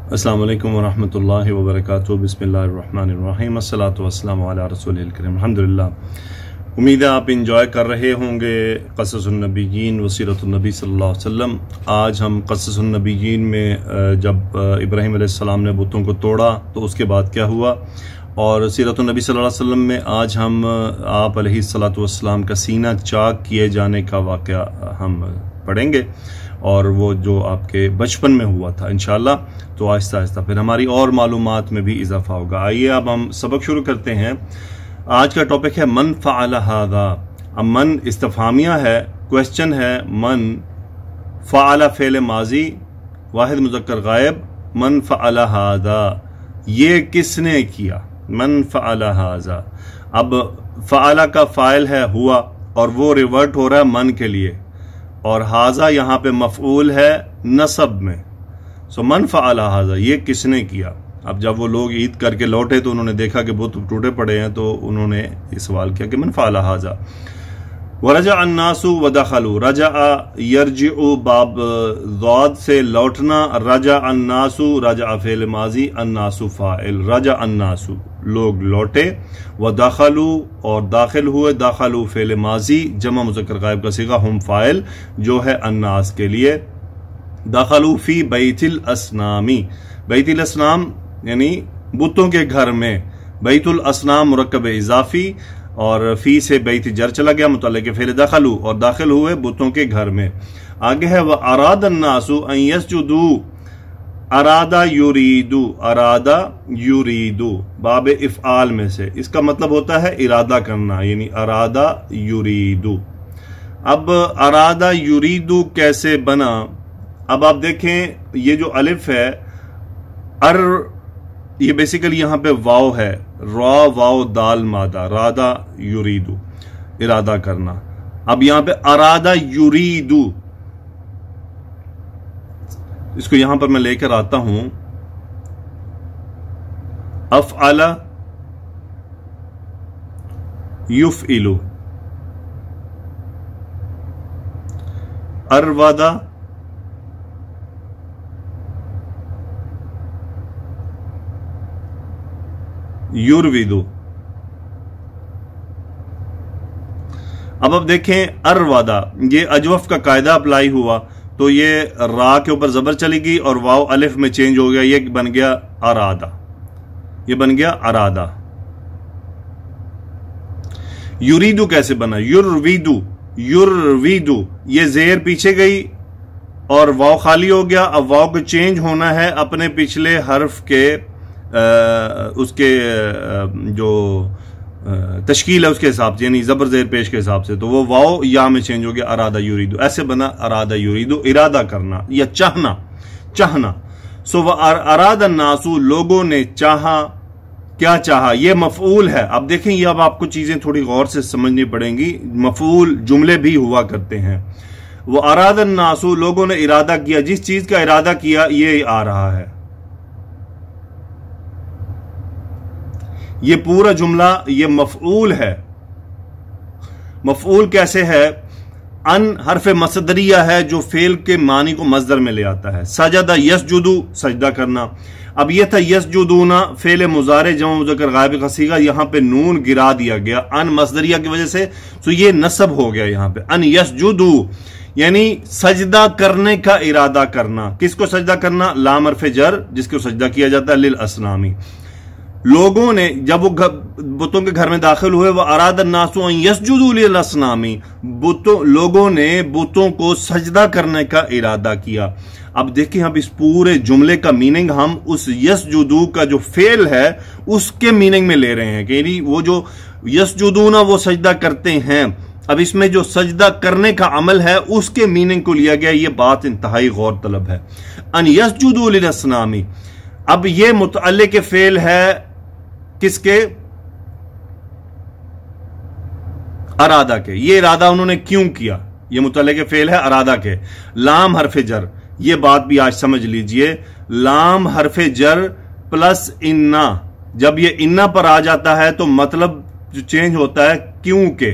अस्सलामु अलैकुम वरहमतुल्लाहि वबरकातुहू। बिस्मिल्लाहिर्रहमानिर्रहीम। अस्सलातु वस्सलामु अला रसूलिल करीम। अल्हम्दुलिल्लाह। उम्मीद है आप इंजॉय कर रहे होंगे क़ससुन नबिय्यीन व सीरतुन नबी सल्लल्लाहु अलैहि वसल्लम। आज हम क़ससुन नबिय्यीन में जब इब्राहीम अलैहिस्सलाम ने बुतों को तोड़ा तो उसके बाद क्या हुआ, और सीरतुन नबी सल्लल्लाहु अलैहि वसल्लम में आज हम आप अलैहिस्सलातु वस्सलाम का सीना चाक किए जाने का वाक़या हम पढ़ेंगे, और वो जो आपके बचपन में हुआ था इंशाअल्लाह। तो आहिस्ता आहिस्ता फिर हमारी और मालूमात में भी इजाफा होगा। आइए अब हम सबक शुरू करते हैं। आज का टॉपिक है मन फ़अल हाज़ा। अब मन इस्तिफ़हामिया है, क्वेश्चन है। मन फ़अल फ़ेल माजी, वाहिद मुज़क्कर गायब। मन फ़अल हाज़ा, ये किसने किया। मन फ़अल हाज़ा। अब फ़अल का फ़ाइल है हुआ, और वो रिवर्ट हो रहा है मन के लिए, और हाजा यहाँ पे मफऊल है नसब में। सो मन फ़अल हाजा, ये किसने किया। अब जब वो लोग ईद करके लौटे तो उन्होंने देखा कि बुत टूटे पड़े हैं, तो उन्होंने ये सवाल किया कि मन फ़अल हाजा। वरजा अन्नासु वदखलू, रजा यरजिउ बाब ज़ाद से लौटना, रजा अन्नासु, रजा फ़ेल माजी, अन्नासु फ़ाइल। रजा अन्नासु, लोग लौटे, व दाखलू, और दाखिल हुए। दाखलू फ़ेल माजी, जमा मुज़क्कर गायब का सीगा, हम फ़ाइल जो है अन्नास के लिए। दाखलू फ़ी बैतिल असनामी, बैतिल असनाम यानी बुतों के घर में। बैतुल असनाम मुरक्कब इजाफी, और फी से बैत जर चला गया, मुतल्लिक़ फ़ेल दखलू, और दाखिल हुए बुतों के घर में। आगे है व अराद अन्नासु अन यस्जुदू, अरादा युरीदू, अरादा युरीदू बाब इफ़आल में से। इसका मतलब होता है इरादा करना, यानी अरादा युरीदू। अब अरादा युरीदू कैसे बना। अब आप देखें ये जो अलिफ है ये बेसिकली यहां पे वाव है, रा वाव दाल मादा, रादा युरीदू, इरादा करना। अब यहां पे अरादा युरीदू, इसको यहां पर मैं लेकर आता हूं। अफ़अला युफ़इलु, अरवादा युरविदु। अब देखें अरवादा, ये अजवफ का कायदा अप्लाई हुआ, तो ये रा के ऊपर जबर चलेगी और वाव अलिफ में चेंज हो गया, ये बन गया अरादा, ये बन गया अरादा। युरीदु कैसे बना, युरविदु, युरविदु, ये जेर पीछे गई और वाव खाली हो गया। अब वाव को चेंज होना है अपने पिछले हर्फ के उसके जो तश्कील है उसके हिसाब से, यानी जबर जेर पेश के हिसाब से, तो वो वाव या में चेंज हो गया, अरादा युरीदु। ऐसे बना अरादा युरीदु, इरादा करना या चाहना, चाहना। सो वह अरादा नासु, लोगों ने चाहा। क्या चाहा, ये मफऊल है। अब देखें, ये अब आपको चीजें थोड़ी गौर से समझनी पड़ेंगी। मफऊल जुमले भी हुआ करते हैं। वो अरादा नासु, लोगों ने इरादा किया, जिस चीज का इरादा किया ये आ रहा है। ये पूरा जुमला ये मफऊल है। मफऊल कैसे है, अन हरफ मसदरिया है जो फेल के मानी को मजदर में ले आता है। सजदा यसजुदु, सजदा करना। अब यह था यसजुदूना फेल मुजारे जमा मुज़क्कर गायब का सीगा, यहां पे नून गिरा दिया गया अन मसदरिया की वजह से, तो ये नसब हो गया यहां पे। अन यसजुदु यानी सजदा करने का इरादा करना। किसको सजदा करना, लाम हरफ जर जिसको सजदा किया जाता है, लिल असनामी। लोगों ने जब वो बुतों के घर में दाखिल हुए, वह अरादा नासु अन यस्जुदू लिल असनामी, लोगों ने बुतों को सजदा करने का इरादा किया। अब देखिए, अब इस पूरे जुमले का मीनिंग हम उस यस्जुदू का जो फेल है उसके मीनिंग में ले रहे हैं, कि वो जो यस्जुदूना वो सजदा करते हैं। अब इसमें जो सजदा करने का अमल है उसके मीनिंग को लिया गया। ये बात इंतहाई गौर तलब है। अन यस्जुदू लिल असनामी, अब ये मुतअल्लिक़ फेल है किसके, अरादा के। ये इरादा उन्होंने क्यों किया, ये मुतअल्लिक़ फेल है अरादा के। लाम हरफ जर, ये बात भी आज समझ लीजिए। लाम हरफ जर प्लस इन्ना, जब ये इन्ना पर आ जाता है तो मतलब जो चेंज होता है क्योंकि,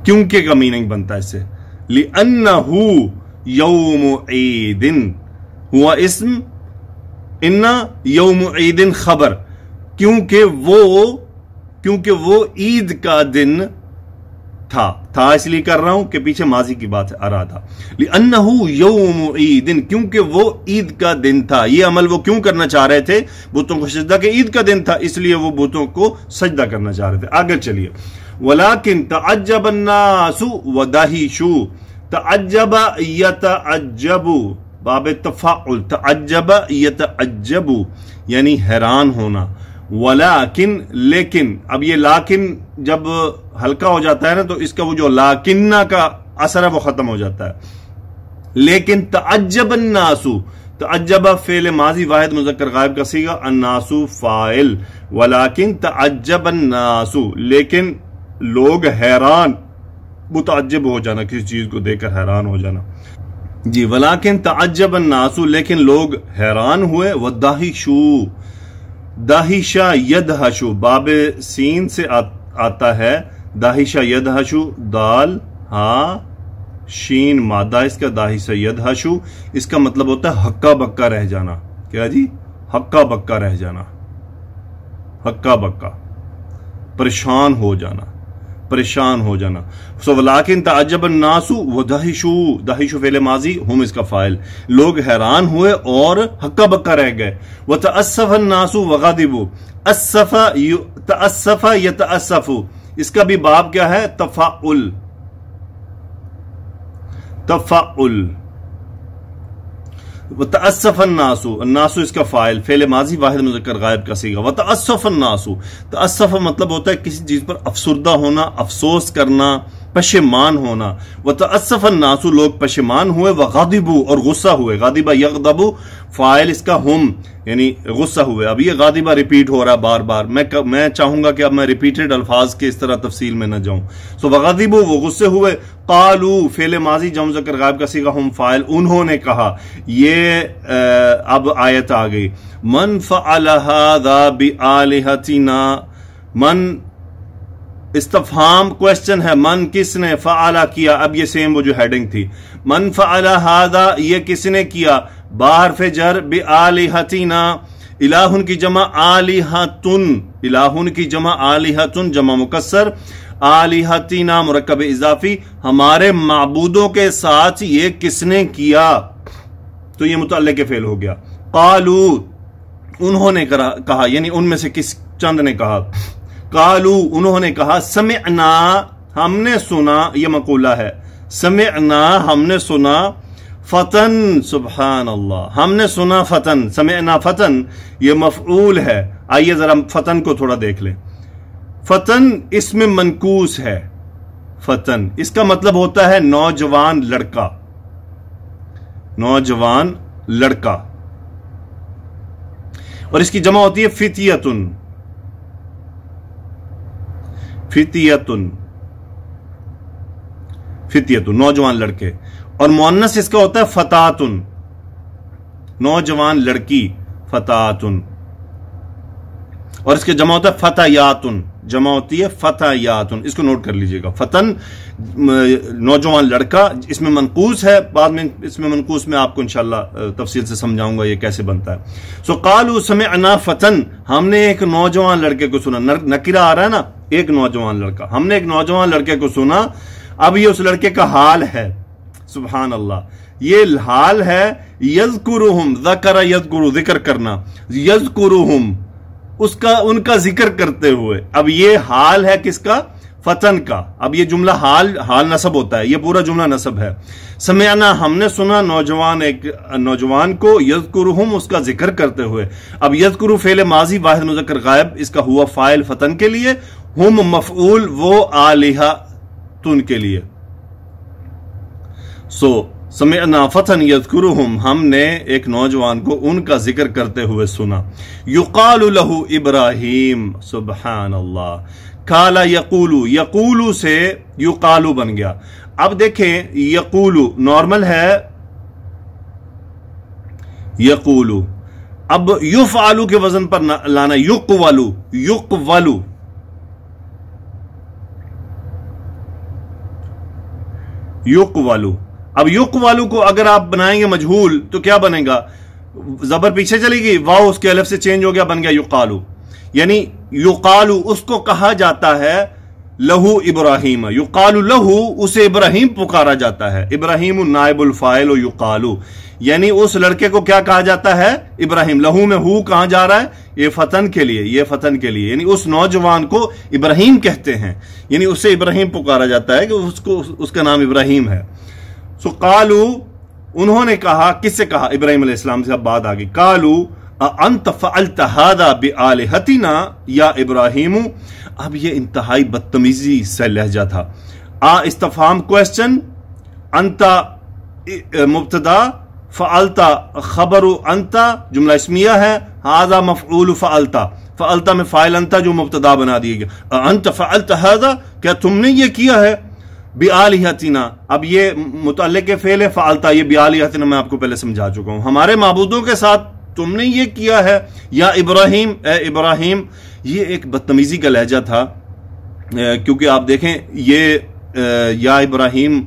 क्योंकि का मीनिंग बनता है इससे। लिअन्नहु यौम ईदिन, हुआ इस्म, इन्ना यौम ईदिन खबर, क्योंकि वो ईद का दिन था इसलिए कर रहा हूं कि पीछे माजी की बात आ रहा था। लिअन्नहु यौम ईदिन, क्योंकि वो ईद का दिन था। ये अमल वो क्यों करना चाह रहे थे? बुतों को सजदा के ईद का दिन था, इसलिए वो बुतों को सजदा करना चाह रहे थे। आगे चलिए, वलाकिन तअज्जब अन्नासु वदहिशु, तअज्जब यतअज्जबु, बाब तफाउल, तअज्जब यतअज्जबु यानी हैरान होना। वलाकिन लेकिन, अब ये लाकिन जब हल्का हो जाता है ना, तो इसका वो जो लाकिन्ना का असर है वो खत्म हो जाता है। लेकिन तअज्जब अन्नासु, तअज्जब फेल माजी वाहिद मुज़क्कर गायब का सीगा, अन्नासु फाइल, वलाकिन तअज्जब अन्नासु, लेकिन लोग हैरान, मुतअज्जिब हो जाना, किसी चीज को देखकर हैरान हो जाना जी। वलाकिन तअज्जब अन्नासु, लेकिन लोग हैरान हुए। वदाहिशु, दाहिशा यदहशु, बाबे सीन से आता है, दाहिशा यदहशु, दाल हा शीन मादा इसका, दाहिशा यदहशु, इसका मतलब होता है हक्का बक्का रह जाना। क्या जी? हक्का बक्का रह जाना, हक्का बक्का, परेशान हो जाना, परेशान हो जाना। सो वलाकिन तअज्जब अन्नासु वदहिशु, दहिशु फेले माजी, हुम इसका फाइल, लोग हैरान हुए और हक्का बक्का रह गए। वतअस्सफ अन्नासु वगदिबु, अस्सफा तअस्सफा यतअस्सफु, इसका भी बाब क्या है? तफाउल, तफाउल। वतअस्सफ अन्नासु, अन्नासु इसका फाइल, फेले माजी वाहिद मुज़क्कर गायब का सीगा। वतअस्सफ अन्नासु, तअस्सफ मतलब होता है किसी चीज पर अफसुर्दा होना, अफसोस करना, पशेमान होना। वतअस्सफ अन्नासु, लोग पशेमान हुए। वगादिबु, और गुस्सा हुए। गादिबा यगदबु, फाइल इसका हुम, यानी गुस्सा हुए। अब ये गादिबा रिपीट हो रहा है बार बार, मैं चाहूंगा कि अब मैं रिपीटेड अल्फाज के इस तरह तफसील में न जाऊं। सो वगादिबु, वो गुस्से हुए। कालू फेले माजी जम ज़कर गायब का सीगा, हुम फाइल, उन्होंने कहा। ये अब आयत आ गई, मन फ़अल हाज़ा बिआलिहतिना, मन इस्तफहाम क्वेश्चन है, मन किसने, फ़अला किया। अब ये सेम वो जो हेडिंग थी, मन फ़अल हाज़ा, ये किसने किया, बाहर फे जर, बिआलिहतिना, इलाहुन की जमा आलिहतुन, इलाहुन की जमा आलिहतुन, जमा मुकस्सर, आलिहतिना मुरक्कब इजाफी, हमारे माबूदों के साथ ये किसने किया, तो ये मुतअल्लिक़ फेल हो गया। कालू, उन्होंने कहा, यानी उनमें से किस चंद ने कहा। कालू, उन्होंने कहा। समिअना, हमने सुना, ये मकूला है। समिअना, हमने सुना। फतन, सुभान अल्लाह, हमने सुना फतन। समिअना फतन, ये मफऊल है। आइए जरा फतन को थोड़ा देख लें। फतन इसमें मनकूस है। फतन इसका मतलब होता है नौजवान लड़का, नौजवान लड़का, और इसकी जमा होती है फितियतुन, फितियतुन, फितियतुन, नौजवान लड़के। और मुअन्नस इसका होता है फतातुन, नौजवान लड़की, फतातुन। और इसके जमा होता है फतायातुन, जमा होती है फतायातुन। इसको नोट कर लीजिएगा। फतन नौजवान लड़का, इसमें मनकूस है। बाद में इसमें मनकूस में आपको इंशाल्लाह तफसील से समझाऊंगा ये कैसे बनता है। सो कालू समिअना फतन, हमने एक नौजवान लड़के को सुना। नकीरा आ रहा है ना, एक नौजवान लड़का, हमने एक नौजवान लड़के को सुना। अब ये उस लड़के का हाल है, सुभान अल्लाह, ये हाल है। यज़कुरुहुम, ज़करा यज़कुरु, जिक्र करना, यज़कुरुहुम, उसका उनका जिक्र करते हुए। अब ये हाल है किसका? फतन का। अब ये जुमला हाल नसब होता है, ये पूरा जुमला नसब है। समिअना, हमने सुना, नौजवान, एक नौजवान को, यज़कुरुहुम, उसका जिक्र करते हुए। अब यज़कुरु फेले माजी वाहिद मुज़क्कर गायब, इसका हुआ फाइल फतन के लिए, हुम मफऊल, वो आलिहा तुन के लिए। सो समिअना फतन यज़कुरुहुम, हमने एक नौजवान को उनका जिक्र करते हुए सुना। युकालु लहू इब्राहिम, सुभान अल्लाह। काला यकूलु, यकूलु से युकालु बन गया। अब देखें, यकूलु नॉर्मल है, यकूलु। अब युफ़अलु के वजन पर लाना, युक़वलु, युक़वलु, युक़वलु। अब युक़वालू को अगर आप बनाएंगे मजहूल तो क्या बनेगा, जबर पीछे चलेगी, वाव उसके अलफ से चेंज हो गया, बन गया युक़ालू। यानी युक़ालू उसको कहा जाता है लहू इब्राहिम, युक़ालू लहू उसे इब्राहिम पुकारा जाता है। इब्राहिम नाइबुल फाइल युक़ालू, यानी उस लड़के को क्या कहा जाता है, इब्राहिम। लहू में हु कहां जा रहा है, ये फतन के लिए, ये फतन के लिए, यानी उस नौजवान को इब्राहिम कहते हैं, यानी उसे इब्राहिम पुकारा जाता है कि उसको उसका नाम इब्राहिम है। सो कालू उन्होंने कहा, किससे कहा, इब्राहिम अलैहिस्सलाम से। अब बात आ गई, कालू अंत फअल्त हादा बिआलिहतिना या इब्राहिम। अब ये इंतहाई बदतमीजी से लहजा था। इस्तफहाम क्वेश्चन, अंता मुब्तदा, फअल्ता खबरु अंता जुमला इस्मिया है, हादा मफऊल फअल्ता, फअल्ता में फाइल अंता जो मुब्तदा बना दिया गया। अंत फअल्त हादा, क्या तुमने ये किया है, बिआलिहतिना। अब ये मुतल्लिक़ फ़ेल है, फअल्ता ये बिआलिहतिना मैं आपको पहले समझा चुका हूं, हमारे माबूदों के साथ तुमने ये किया है, या इब्राहिम, ए इब्राहिम। ये एक बदतमीजी का लहजा था, क्योंकि आप देखें ये या इब्राहिम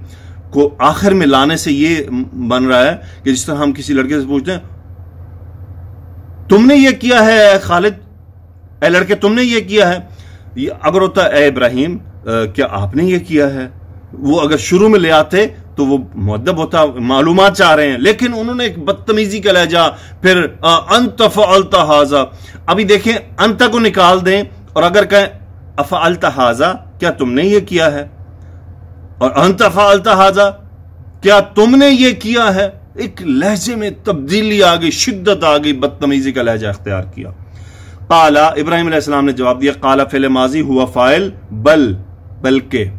को आखिर में लाने से ये बन रहा है कि जिस तरह हम किसी लड़के से पूछते हैं, तुमने ये किया है खालिद, ए लड़के तुमने ये किया है। ये अगर होता ए इब्राहिम क्या आपने ये किया है, वो अगर शुरू में ले आते तो वो मुअद्दब होता, मालूमात चाह रहे हैं, लेकिन उन्होंने एक बदतमीजी का लहजा, फिर अंत फअल्ता हाजा। अभी देखें, अंत को निकाल दें और अगर कहें अफअल्ता हाजा, क्या तुमने ये किया है, और अंत फअल्ता हाजा, क्या तुमने ये किया है। एक लहजे में तब्दीली आ गई, शिद्दत आ गई, बदतमीजी का लहजा अख्तियार किया। काला, इब्राहिम अलैहिस्सलाम ने जवाब दिया, काला फ़िल माजी हुआ फाइल, बल बल्कि,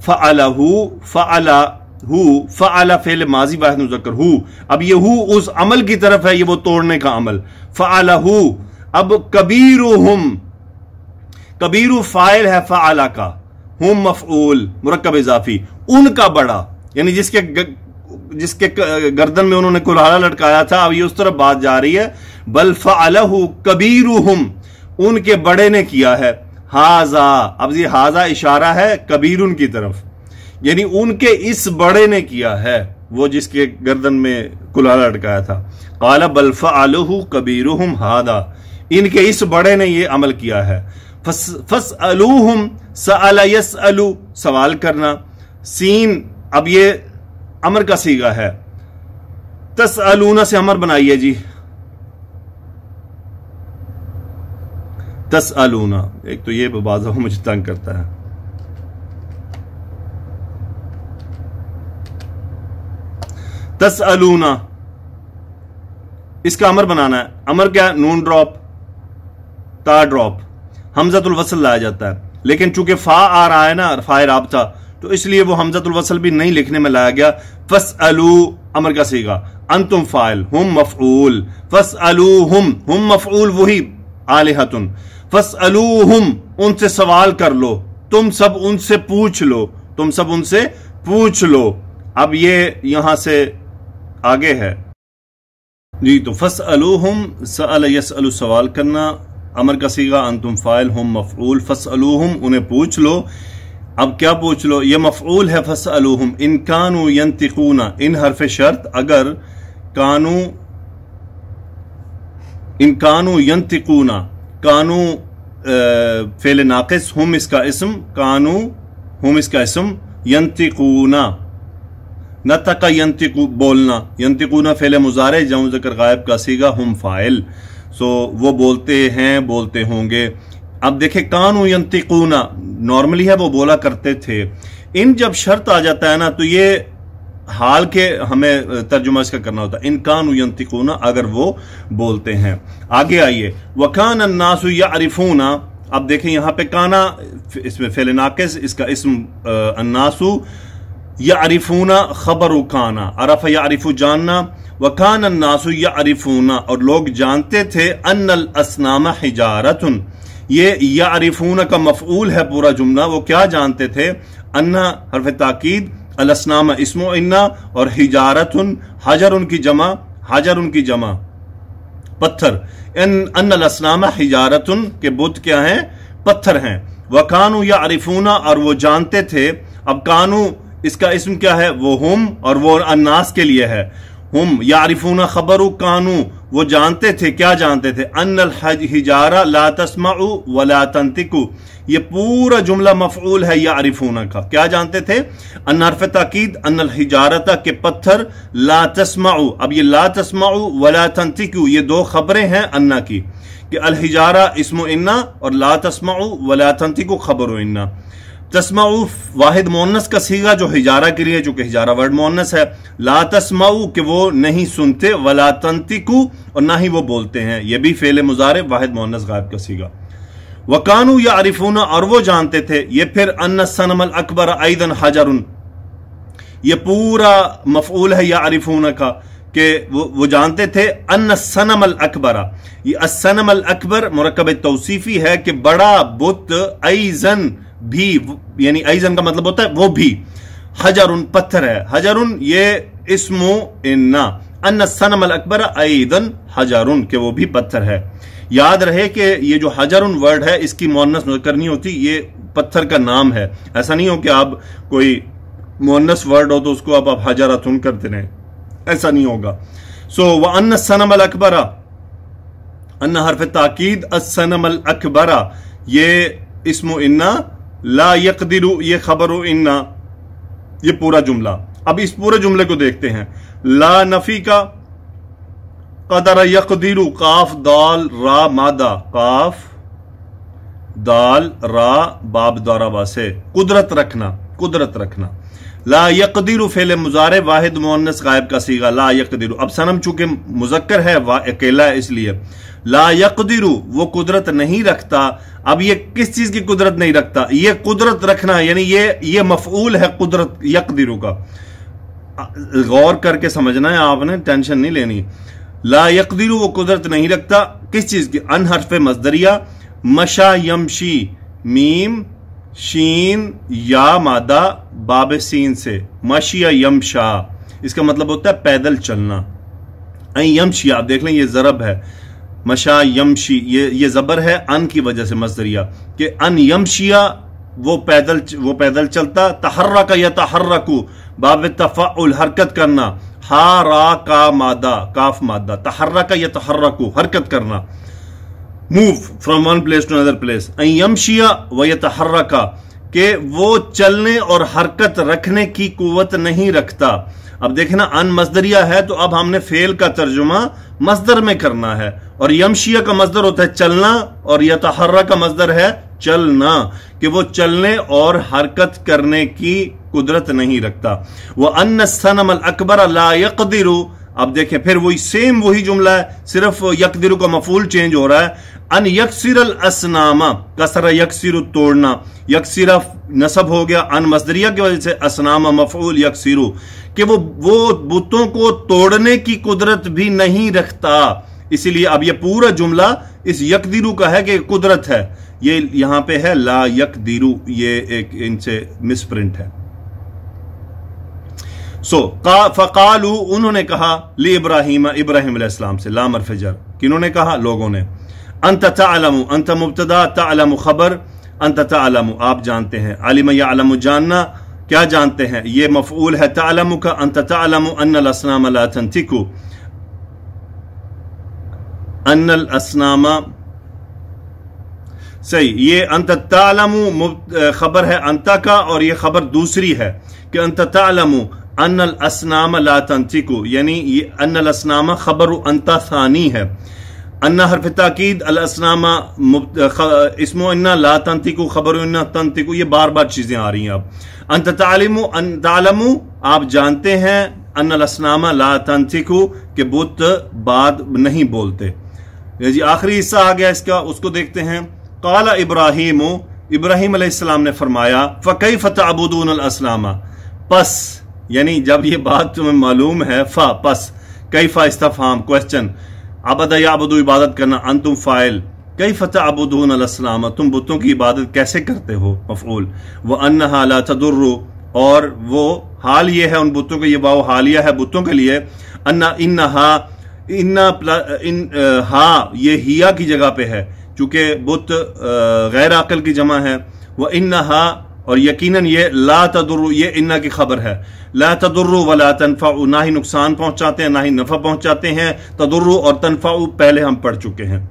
फ़अलहू फ़अलहू, फ़अल फ़िल माजी वाहिद मुज़क्कर हु। अब ये हु उस अमल की तरफ है, ये वो तोड़ने का अमल, फ़अलहू। अब कबीरुहुम, कबीरु फाइल है फ़अला का, हुम मफ़ऊल मुरक्कब इज़ाफ़ी, उनका बड़ा, यानी जिसके गर्दन में उन्होंने कुल्हाड़ा लटकाया था। अब ये उस तरफ बात जा रही है, बल फ़अलहू कबीरुहुम, उनके बड़े ने किया है, हाजा। अब ये हाजा इशारा है कबीरुन की तरफ, यानी उनके इस बड़े ने किया है, वो जिसके गर्दन में कुल्हाड़ा लटकाया था। काला बल फ़अलहू कबीरुहुम हादा, इनके इस बड़े ने ये अमल किया है। फस्अलूहुम, सअल यसअलु, सवाल करना, सीन। अब ये अमर का सीगा है, तसअलूना से अमर बनाइए जी, तसअलूना। एक तो ये बाज़ मुझे तंग करता है, तसअलूना, इसका अमर बनाना है। अमर क्या, नून ड्रॉप, ता ड्रॉप, हमज़तुल वसल लाया जाता है, लेकिन चूंकि फा आ रहा है ना, फाए राबता, तो इसलिए वो हमज़तुल वसल भी नहीं लिखने में लाया गया। फस्अलू अमर का सीगा, अंतुम फाइल, हुम मफऊल, फस्अलूहुम, हुम मफऊल वही आलिहतुन, फस्अलूहुम, उनसे सवाल कर लो, तुम सब उनसे पूछ लो, तुम सब उनसे पूछ लो। अब ये यहां से आगे है जी, तो फस्अलूहुम, सअल यसअलु, सवाल करना, अमर का सीगा, अंतुम फाइल, हुम मफऊल, फस्अलूहुम, उन्हें पूछ लो। अब क्या पूछ लो, ये मफऊल है फस्अलूहुम, इन कानू यंतिकूना, इन हरफ शर्त, अगर कानू, इन कानू यंतिकूना, कानू फेल नाकिस, हुम इसका इस्म, कानू हुम इसका इस्म, यंतिकूना, नतका यंतिकू बोलना, यंतिकूना फेल मुजारे जमू ज़कर गायब का सीगा, हुम फाइल। सो वो बोलते हैं, बोलते होंगे। अब देखें, कानू यंतिकूना नॉर्मली है, वो बोला करते थे। इन जब शर्त आ जाता है ना, तो ये हाल के हमें तर्जुमा इसका करना होता है, इन कानू यंतिकूना, अगर वो बोलते हैं। आगे आइए, वकान अन्नासु यअरिफूना। अब देखें यहां पे काना, इसमें फेल नाकिस, इसका इस्म अन्नासु, यअरिफूना खबरु काना, अरफ यअरिफु जानना, वकान अन्नासु यअरिफूना, और लोग जानते थे, अन्नल अस्नामा हिजारतुन, ये यअरिफूना का मफऊल है पूरा जुमला। वो क्या जानते थे, अन्ना हरफ ताकीद, अलस्नामा इस्मो इन्ना, और हिजारतुन, हजर उनकी जमा, हजर उनकी जमा पत्थर, अन्नल अस्नामा हिजारतुन, के बुत क्या हैं, पत्थर हैं। वकानू यअरिफूना, और वो जानते थे। अब कानू इसका इसम क्या है? वो हुम, और वो अन्नास के लिए है। हुम यारिफूना खबरु कानू, वो जानते थे, क्या जानते थे? अन्नल हिजारा ला तस्माउ वला तंतिकु, ये पूरा जुमला मफऊल है यारिफूना का। क्या जानते थे? अन हर्फ ताकीद अन्नल हिजारता के पत्थर, ला तस्माउ, अब ये ला तस्माउ वला तंतिकु ये दो खबरें हैं अन्ना की, कि अल हिजारा इस्मु इन्ना और ला तस्माउ वला तंतिकु खबरु इन्ना। तस्माउ वाहिद मोन्नस का सीगा जो हिजारा के लिए, चूंकि हिजारा वर्ड मोन्नस है। ला तस्माउ कि वो नहीं सुनते, वला तंतिकु और ना ही वो बोलते हैं, ये भी फेले मुजारे वाहिद मोन्नस गायब का सीगा। वकानू यारिफूना, और वो जानते थे, ये फिर अन्न सनमल अकबर ऐदन हजरुन, ये पूरा मफऊल है यारिफूना का, कि वो जानते थे। अन्न सनमल अकबरा, ये असनमल अकबर मुरक्कब तौसीफी है कि बड़ा बुत, ऐजन भी, यानी ऐजन का मतलब होता है वो भी, हजरुन पत्थर है, हजरुन ये इस्मु इन्ना, अन्न सनमल अकबर ऐदन हजरुन के वो भी पत्थर है। याद रहे कि ये जो हजरुन वर्ड है इसकी मुअन्नस मुज़क्कर नहीं होती, ये पत्थर का नाम है। ऐसा नहीं हो कि आप कोई मुअन्नस वर्ड हो तो उसको आप हजरतुन करते रहे, ऐसा नहीं होगा। सो व अन्न सनमल अकबरा, अन्न हर्फ ताकीद असनमल अकबरा, ये इस्मु इन्ना, ला यकदिरु ये खबरु इन्ना, ये पूरा जुमला। अब इस पूरे जुमले को देखते हैं। ला नफी का, कदर यकदिरु, काफ दाल रा मादा, काफ दाल रा बाब द्वारा से, कुदरत रखना, कुदरत रखना। ला यकदिरु फेले मुजारे वाहिद मुअन्नस गायब का सीगा, ला यकदिरु। अब सनम चूंकि मुजक्कर है, अकेला है, इसलिए ला यकदिरु वो कुदरत नहीं रखता। अब ये किस चीज की कुदरत नहीं रखता? ये कुदरत रखना, यानी ये मफऊल है कुदरत यकदिरु का। गौर करके समझना है आपने, टेंशन नहीं लेनी। ला यकदिरु वो कुदरत नहीं रखता किस चीज की? अन हर्फ मजदरिया, मशा यमशी, मीम शीन या मादा बाब सीन से, मशिया यमशा, इसका मतलब होता है पैदल चलना। यमशिया आप देख लें, ये जरब है, मशा यमशी, ये जबर है अन की वजह से मजदरिया, कि अन यमशिया वो पैदल चलता। तहर्रका या तहर्रकु बाब तफाउल हरकत करना, हा रा का मादा, काफ मादा, तहर्रका या तहर्रकु हरकत करना, move from one place to another place. यमशिया व यतहर्रका के वो चलने और हरकत रखने की कुव्वत नहीं रखता। अब देखें ना, अन मजदरिया है तो अब हमने फेल का तर्जुमा मजदर में करना है, और यमशिया का मजदर होता है चलना, और यतहर्रका का मजदर है चलना, कि वो चलने और हरकत करने की कुदरत नहीं रखता। वह अन्न सनमल अकबर ला यकदिरु, अब देखें फिर वही जुमला है, सिर्फ यकदिरु का मफूल चेंज हो रहा है। अन यकसिरल असनामा, कसरा यकसिरु तोड़ना, यकसिरा नसब हो गया अन मसदरिया की वजह से, असनामा मफूल यकसिरु, कि वो बुतों को तोड़ने की कुदरत भी नहीं रखता। इसीलिए अब ये पूरा जुमला इस यकदिरु का है कि कुदरत है, ये यहां पे है ला यकदिरु, ये एक इनसे मिसप्रिंट है। फकालू उन्होंने कहा, ली इब्राहिम अलैहिस्सलाम से, ला मर्फ जर, किन्होंने कहा? लोगों ने। अंत तालमु, अंत मुब्तदा, तालमु खबर, अंत तालमु आप जानते हैं, अलिम यालमु जानना, क्या जानते हैं? ये मफऊल है तालमु का। अंत तालमु अन्नल अस्नाम ला तंतिकु, अन्नल अस्नामा, सही, ये अंत तालमु खबर है अंता का, और ये खबर दूसरी है कि अंत तालमु अन्नल अस्नाम ला तंतिकु, यानी ये अन्नल अस्नामा खबर अंता सानी है। अन्ना हर्फ ताकीद, अल अस्नामा इस्मो इन्ना, ला तंतिकु खबर इन्ना तंतिकु, ये बार बार चीजें आ रही हैं। अब अंत तालिमु तालमु आप जानते हैं, अन्नल अस्नामा ला तंतिकु के बुत बात नहीं बोलते। जी आखिरी हिस्सा आ गया इसका, उसको देखते हैं। काला इब्राहिम, इब्राहिम अलैहिस्सलाम ने फरमाया, फकैफ तअबुदून अल अस्नामा, पस यानी जब ये बात तुम्हें मालूम है, फा पस, कैफा इस्तफहाम क्वेश्चन, अबदा याबुदु इबादत करना, अंतुम फाइल, कैफ तअबुदून अल अस्नामा तुम बुतों की इबादत कैसे करते हो, मफऊल। व अन्नहा ला तदुर्रु, और वो हाल ये है उन बुतों के, ये वाव हालिया है बुतों के लिए। अन्ना इन्नहा, हा ये हिया की जगह पे है, चूंकि बुत गैर अकल की जमा है। वह इन्नहा और यकीनन ये ला तदुर्रु, ये इन्ना की खबर है। ला तदुर्रु वला तनफउ, ना ही नुकसान पहुंचाते हैं ना ही नफा पहुंचाते हैं। तदुर्रु और तनफउ पहले हम पढ़ चुके हैं।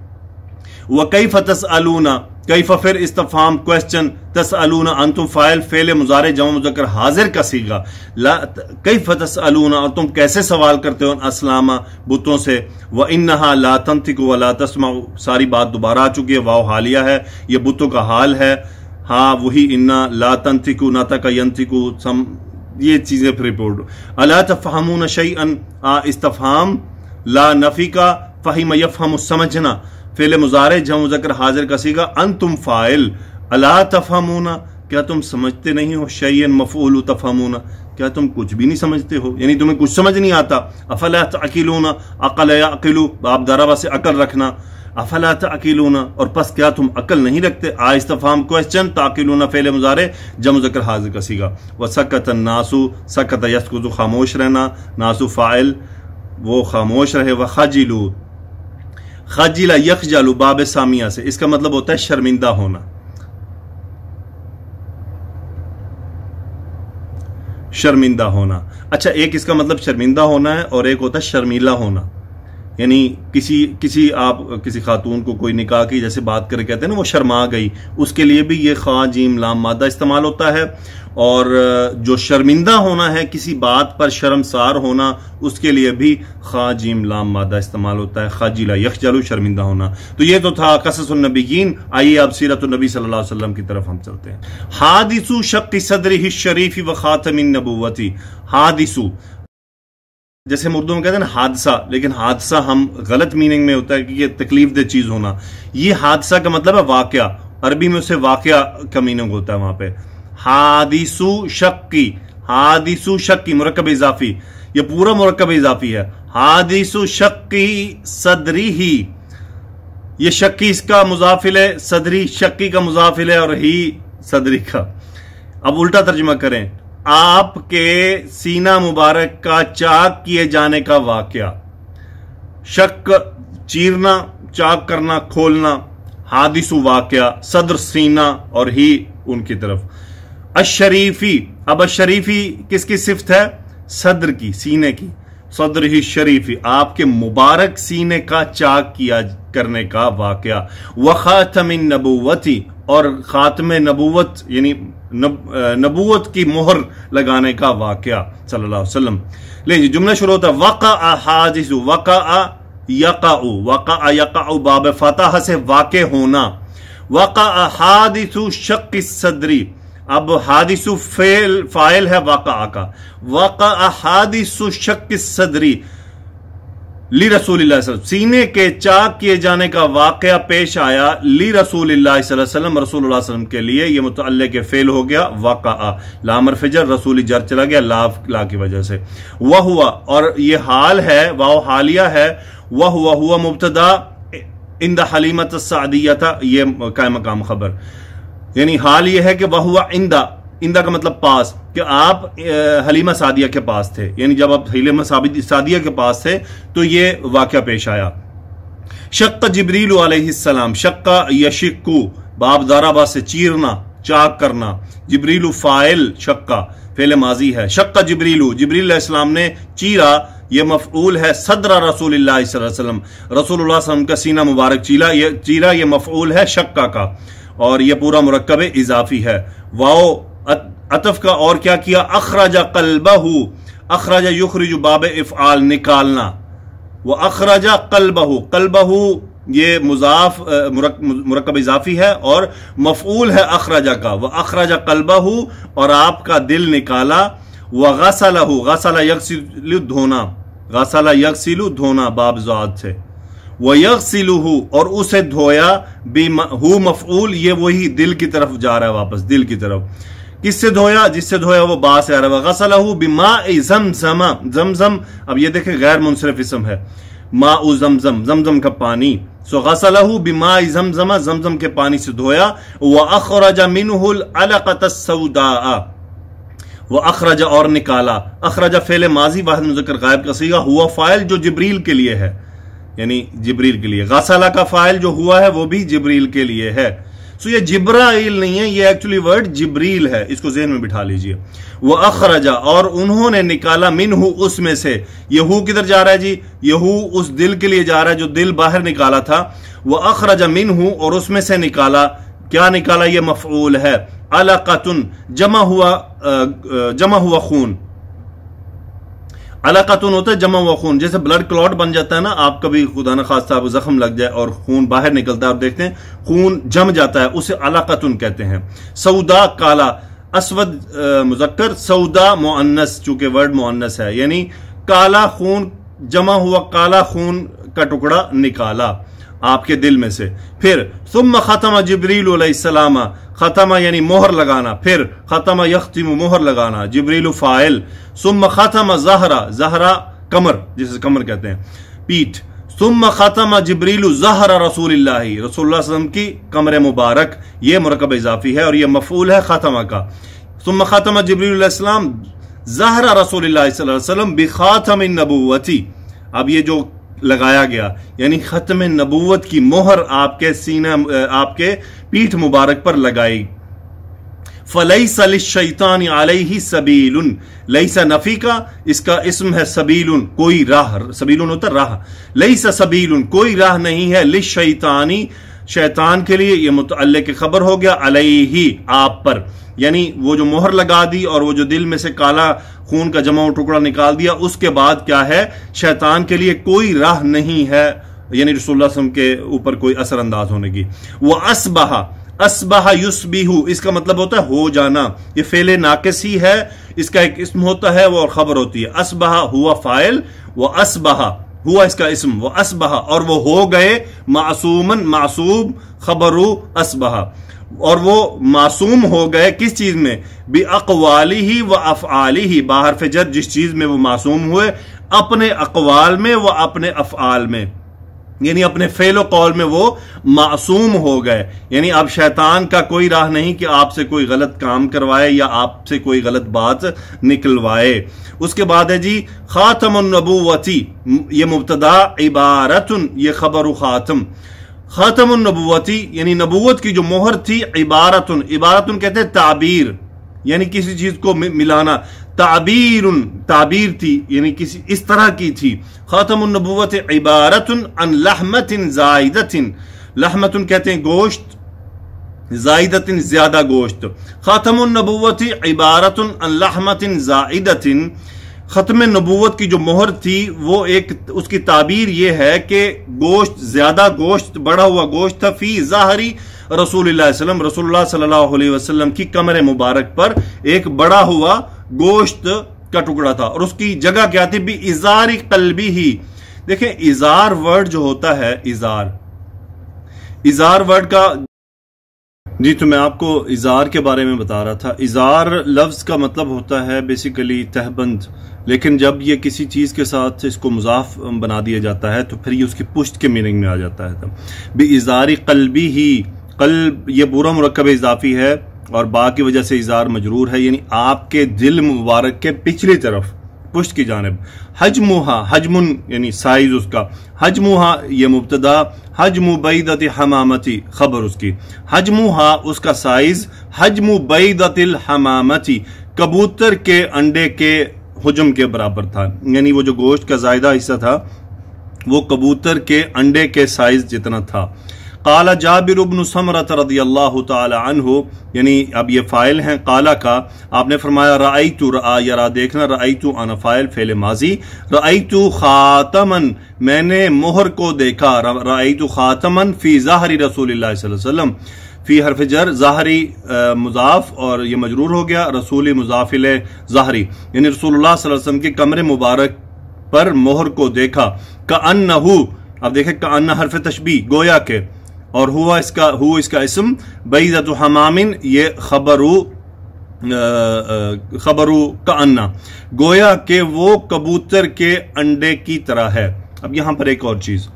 व कैफ तसअलूना, कैफ फिर इस्तफाम क्वेश्चन, तसअलूना अंतुम फाइल फेल मुजारे जमा मुज़क्कर हाजिर का सीगा। कैफ तसअलूना, और तुम कैसे सवाल करते हो असलामा बुतों से। व इन्नहा ला तंतिकु व ला तस्माउ, सारी बात दोबारा आ चुकी है, वाव हालिया है, ये बुतों का हाल है। हाँ वही इन्ना ला तंतिकु ना तक यंतिकु, ये चीजें फिर रिपोर्ट। अला तफहमून शैअन, इस्तफहाम ला नफी का, फहिम यफहमु समझना, फेले मुजारे जम मुज़क्कर हाजिर का सीगा। अंतुम फाइल, अला तफहमूना, क्या तुम समझते नहीं हो। शैअन मफऊल तफहमूना, क्या तुम कुछ भी नहीं समझते हो, यानी तुम्हें कुछ समझ नहीं आता। अफला तअकिलूना, अक़ल यअक़िलु, बाप दराबा से अकल रखना। अफला तअकिलूना, और पस क्या तुम अकल नहीं रखते। इस्तफहाम क्वेश्चन, ताकिलूना फेले मुजारे जम मुज़क्कर हाजिर का सीगा। व सकत नासु, सकत यसकुतु, खामोश रहना, नासु फाइल वो खामोश रहे। व खजिलू, खजिला यखजलु बाब सामिया से, इसका मतलब होता है शर्मिंदा होना। शर्मिंदा होना, अच्छा एक इसका मतलब शर्मिंदा होना है और एक होता है शर्मीला होना, यानी किसी खातून को कोई निकाह की जैसे बात करके कहते हैं ना वो शर्मा गई, उसके लिए भी ये खा जीम लाम मादा इस्तेमाल होता है। और जो शर्मिंदा होना है किसी बात पर, शर्मसार होना, उसके लिए भी खा जीम लाम मादा इस्तेमाल होता है। खजिला यखजलु, शर्मिंदा होना। तो ये तो था क़ससुन नबिय्यीन। आइए अब सीरतुन नबी सल्लल्लाहु अलैहि वसल्लम की तरफ हम चलते हैं। हादिसु शक्की सदरिही शरीफी व खातमिन नबुव्वती। हादिसु, जैसे हम उर्दू में कहते हैं ना हादसा, लेकिन हादसा हम गलत मीनिंग में होता है कि ये तकलीफ दे चीज होना। ये हादसा का मतलब है वाकया, अरबी में उसे वाकया का मीनिंग होता है वहां पे। हादिसु शक्की, हादिसु शक्की मुरक्कब इजाफी, ये पूरा मुरक्कब इजाफी है। हादिसु शक्की सदरी ही, ये शक्की इसका मुजाफिल है, सदरी शक्की का मुजाफिल है और ही सदरी का। अब उल्टा तर्जुमा करें, आपके सीना मुबारक का चाक किए जाने का वाकया। शक चीरना, चाक करना, खोलना, हादिसु वाकया, सदर सीना और ही उनकी तरफ। अशरीफी, अब अशरीफी किसकी सिफ्त है, सदर की, सीने की। सदर ही शरीफी, आपके मुबारक सीने का चाक किया करने का वाकया। व खातमिन नबुव्वती, और खातम नबुव्वत यानी नबुव्वत की मोहर लगाने का वाकया सल्लल्लाहु अलैहि वसल्लम। लेकिन जुमला शुरू होता है वक़ा हादिसु, वक़ा यक़अउ, वक़ा यक़अउ बाब फतह से वाक़े होना। वक़ा हादिसु शक्की सदरी, अब हादिसु फेल फाइल है वाक़ा का। वक़ा हादिसु शक्की सदरी ली रसूलिल्लाह सल्लल्लाहु अलैहि वसल्लम, सीने के चाक किए जाने का वाकया पेश आया। ली रसूलिल्लाह सल्लल्लाहु अलैहि वसल्लम, रसूलुल्लाह सल्लल्लाहु अलैहि वसल्लम के लिए। ये मुतअल्लिक़ के फेल हो गया, वाक़ा लामर फिजर, रसूली जर चला गया ला की वजह से। वह हुआ, और ये हाल है, वाव हालिया है। वह हुआ मुब्तदा इंदा हलीमत सादिया था, ये कायम मकाम खबर, यानी हाल ये है कि वह हुआ इंदा, इंदा का मतलब पास, कि आप हलीमा सादिया के पास थे, यानी जब आप हलीमा सादिया के पास थे तो ये वाकया पेश आया। शक्का जिब्रील अलैहिस्सलाम, शक्का यशिक्कु बाब दाराबा से चीरना, चाक करना। जिब्रील फाइल, शक्का फेल माजी है। शक्का जिब्रील, जिब्रील अलैहिस्सलाम ने चीरा, ये मफऊल है। सदरा रसूलुल्लाह सल्लल्लाहु अलैहि वसल्लम, रसूलुल्लाह सल्लल्लाहु अलैहि वसल्लम का सीना मुबारक चीरा, ये मफऊल है शक्का का, और ये पूरा मुरक्कब इजाफी है। वाओ अतफ का, और क्या किया, अखराजा कल्बहू, अखराजा युखरिजु बाब इफ़आल, निकालना। वो अखराजा कल्बहू, कल्बहू ये मुजाफ मुरक्कब इजाफी है और मफऊल है अखराजा का। वह अखराजा कल्बहू, और आपका दिल निकाला। वह गसलहू, गसला यगसिलु धोना, गसला यगसिलु धोना बाब ज़ाद से। वह यगसिलुहु, और उसे धोया। हु मफऊल, ये वही दिल की तरफ जा रहा है, वापस दिल की तरफ। किससे धोया, जिससे धोया वो बा से आ रहा है। गसलहु बिमाए ज़मज़म, ज़मज़म अब ये देखें गैर मुनसरिफ इसम है। माउ ज़मज़म, ज़मज़म का पानी। सो गसलहु बिमाए ज़मज़म, ज़मज़म के पानी से धोया। व अखरज मिनहुल अलक़त सौदा, वो अखरजा और निकाला। अखरजा फेले माजी वाहिद मुज़क्कर गायब का सीगा, हुआ फाइल जो जिब्रील के लिए है, यानी जिब्रील के लिए। गसला का फाइल जो हुआ है वो भी जिब्रील के लिए है। सो ये जिब्राइल नहीं है, ये एक्चुअली वर्ड जिब्रील है, इसको ज़हन में बिठा लीजिए। वह अखरजा, और उन्होंने निकाला, मिनहु उसमें से। यहू किधर जा रहा है जी? यहू उस दिल के लिए जा रहा है जो दिल बाहर निकाला था। वह अखरजा मिनहु, और उसमें से निकाला। क्या निकाला? ये मफऊल है। अलकतुन, जमा हुआ खून। अलकतुन होता है जमा हुआ खून, जैसे ब्लड क्लॉट बन जाता है ना, आप कभी खुदा न खास्ता आप जख्म लग जाए और खून बाहर निकलता है, आप देखते हैं खून जम जाता है, उसे अलकतुन कहते हैं। सऊदा काला, असवद मुजक्कर, सऊदा मुअन्नस, चूंकि वर्ड मुअन्नस है, यानी काला खून, जमा हुआ काला खून का टुकड़ा निकाला आपके दिल में से। फिर सुम्मा खतमा जिब्रील अलैहिस्सलाम, खतमा यानी मोहर लगाना, फिर खतमा यख्तिमु मोहर लगाना, जिब्रील फाइल। सुम्मा खतमा ज़हरा, ज़हरा कमर, जिसे कमर कहते हैं, पीठ। सुम्मा खतमा जिब्रील ज़हरा रसूलिल्लाहि, रसूलुल्लाह सल्लल्लाहु अलैहि वसल्लम की कमर मुबारक, ये मुरक्कब इजाफी है और ये मफूल है खतमा का। सुम्मा खतमा जिब्रील अलैहिस्सलाम ज़हरा रसूलिल्लाहि सल्लल्लाहु अलैहि वसल्लम बिखातमिन नबुव्वती, अब ये जो लगाया गया यानी खत्म नबूवत की मोहर आपके सीना, आपके पीठ मुबारक पर लगाई। फलैसा लिश्शैतान अलैहि सबीलुन, लैसा नफी का इसका इस्म है, सबीलुन कोई राह, सबीलुन होता राह, लैसा सबीलुन कोई राह नहीं है, लिश्शैतानी शैतान के लिए, यह मुतअल्लिक़ की खबर हो गया, अलैहि आप पर, यानी वो जो मोहर लगा दी और वो जो दिल में से काला खून का जमा टुकड़ा निकाल दिया, उसके बाद क्या है, शैतान के लिए कोई राह नहीं है, यानी रसूलुल्लाह सल्लल्लाहु अलैहि वसल्लम के ऊपर कोई असरअंदाज होने की। वो असबहा, असबहा युस्बिहु, इसका मतलब होता है हो जाना, ये फेले नाकिस ही है, इसका एक इस्म होता है वो और खबर होती है। असबहा हुआ फाइल, वो असबहा हुआ इसका इस्म, वो असबहा और वो हो गए, मासूमन मासूम, खबरू असबहा, और वो मासूम हो गए किस चीज में, बि अक़वाली ही व अफ़आली ही, बाहर फजर जिस चीज में वो मासूम हुए, अपने अक़वाल में व अपने अफ़आल में, यानी अपने फेलो कौल में वो मासूम हो गए। यानी अब शैतान का कोई राह नहीं कि आपसे कोई गलत काम करवाए या आपसे कोई गलत बात निकलवाए। उसके बाद है जी खातमुन नबुव्वती, ये मुब्तदा, इबारतुन ये खबर खातम, खातमुन नबुव्वती यानी नबुव्वत की जो मोहर थी, इबारतुन, इबारतुन कहते हैं ताबीर, यानी किसी चीज को मिलाना, ताबीरुन ताबीर थी यानी किसी इस तरह की थी। खातमुन नबुव्वत इबारतुन अन लहमतिन जायदतिन, लहमतुन कहते हैं गोश्त, जायदतिन ज्यादा गोश्त। खातमुन नबुव्वत इबारतुन अन लहमतिन जायदतिन, खत्म नबूवत की जो मोहर थी वो एक उसकी ताबीर ये है कि गोश्त, ज्यादा गोश्त, बढ़ा हुआ गोश्त था, फी ज़ाहरी रसूलुल्लाह सल्लल्लाहु अलैहि वसल्लम की कमर मुबारक पर एक बढ़ा हुआ गोश्त का टुकड़ा था, और उसकी जगह क्या थी, भी इज़ारी कल्बी ही। देखें इज़ार वर्ड जो होता है, इज़ार वर्ड का, जी तो मैं आपको इज़ार के बारे में बता रहा था। इज़ार लफ्ज़ का मतलब होता है बेसिकली तहबंद, लेकिन जब ये किसी चीज़ के साथ इसको मुजाफ बना दिया जाता है तो फिर ये उसकी पुश्त के मीनिंग में आ जाता है। बे इज़ारी कल्बी ही, कल्ब ये पूरा मुरक्कब इजाफी है और बा की वजह से इज़ार मजरूर है, यानी आपके दिल मुबारक के पिछली तरफ, पुश्त की जानिब। हजमुहा, हजमुन यानी साइज उसका, हजमुहा ये मुब्तदा, हजमु बैदत हमामती खबर उसकी, हजमुहा उसका साइज, हजमु बैदतिल हमामती कबूतर के अंडे के हुजम के बराबर था, यानी वो जो गोश्त का जायदा हिस्सा था वो कबूतर के अंडे के साइज जितना था। काला जाबिर इब्न समरा रदियल्लाहु ताला अन्हु, यानी अब ये फाइल हैं काला का, आपने फरमाया रअयतु, रआ यरा देखना, रअयतु आना फाइल फेले माजी, रअयतु खातमन मैंने मोहर को देखा, रअयतु खातमन फी ज़ाहरी रसूलिल्लाह सल्लल्लाहु अलैहि वसल्लम, फी हरफ जर, ज़ाहरी मुजाफ और ये मजरूर हो गया, रसूली मुजाफिल ज़ाहरी, यानी रसूलुल्लाह सल्लल्लाहु अलैहि वसल्लम की कमरे मुबारक पर मोहर को देखा। कअन्नहु, अब देखें कअन्ना हरफ तशबीह गोया के, और हुआ इसका इस्म, बैदतु हमामिन ये खबरू कअन्ना, गोया के वो कबूतर के अंडे की तरह है। अब यहां पर एक और चीज,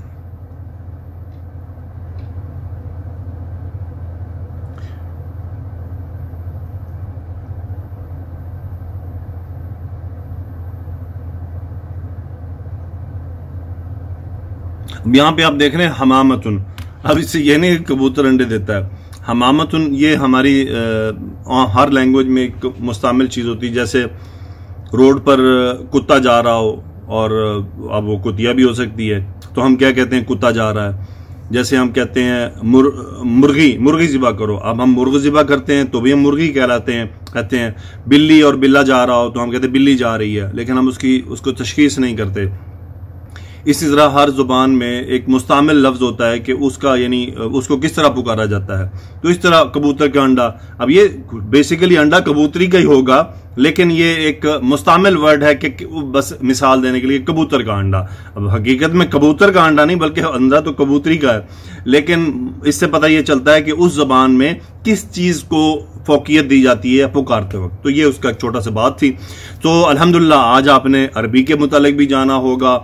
यहां पे आप देख रहे हैं हमामतुन, अब इससे ये नहीं कबूतर अंडे देता है, हमामतुन ये हमारी हर लैंग्वेज में एक मुस्तामिल चीज़ होती है। जैसे रोड पर कुत्ता जा रहा हो, और अब वो कुतिया भी हो सकती है, तो हम क्या कहते हैं, कुत्ता जा रहा है। जैसे हम कहते हैं मुर्गी ज़िबा करो, अब हम मुर्गी ज़िबा करते हैं तो भी हम मुर्गी कहते हैं। बिल्ली और बिल्ला जा रहा हो तो हम कहते हैं बिल्ली जा रही है, लेकिन हम उसको तशखीस नहीं करते। इसी तरह हर जुबान में एक मुस्तामिल लफ्ज होता है कि उसका यानी उसको किस तरह पुकारा जाता है। तो इस तरह कबूतर का अंडा, अब ये बेसिकली अंडा कबूतरी का ही होगा, लेकिन ये एक मुस्तामिल वर्ड है कि बस मिसाल देने के लिए कबूतर का अंडा। अब हकीकत में कबूतर का अंडा नहीं बल्कि अंडा तो कबूतरी का है, लेकिन इससे पता ये चलता है कि उस जबान में किस चीज को फोकियत दी जाती है पुकारते वक्त। तो ये उसका एक छोटा सा बात थी। तो अल्हम्दुलिल्लाह आज आपने अरबी के मुतालिक भी जाना होगा,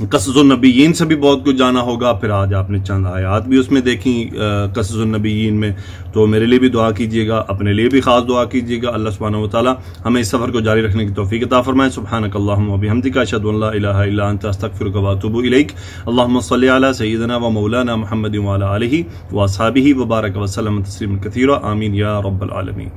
क़ससुन नबीयीन से भी बहुत कुछ जाना होगा, फिर आज आपने चंद आयात भी उसमें देखी क़ससुन नबीयीन में। तो मेरे लिए भी दुआ कीजिएगा, अपने लिए भी खास दुआ कीजिएगा। अल्लाह सुब्हानहु व तआला हमें इस सफ़र को जारी रखने की तौफीक अता फरमाए। सुब्हानकल्लाहुम्मा व बिहम्दिका अशहदु अन ला इलाहा इल्ला अंता अस्तगफिरुका व अतूबु इलैक। अल्लाहुम्मा सल्लि अला सय्यिदिना व मौलाना मुहम्मदिन व अला आलिहि व अस्हाबिहि व बारक व सल्लम तस्लीमन कसीरा। आमीन या रब्बल आलमीन।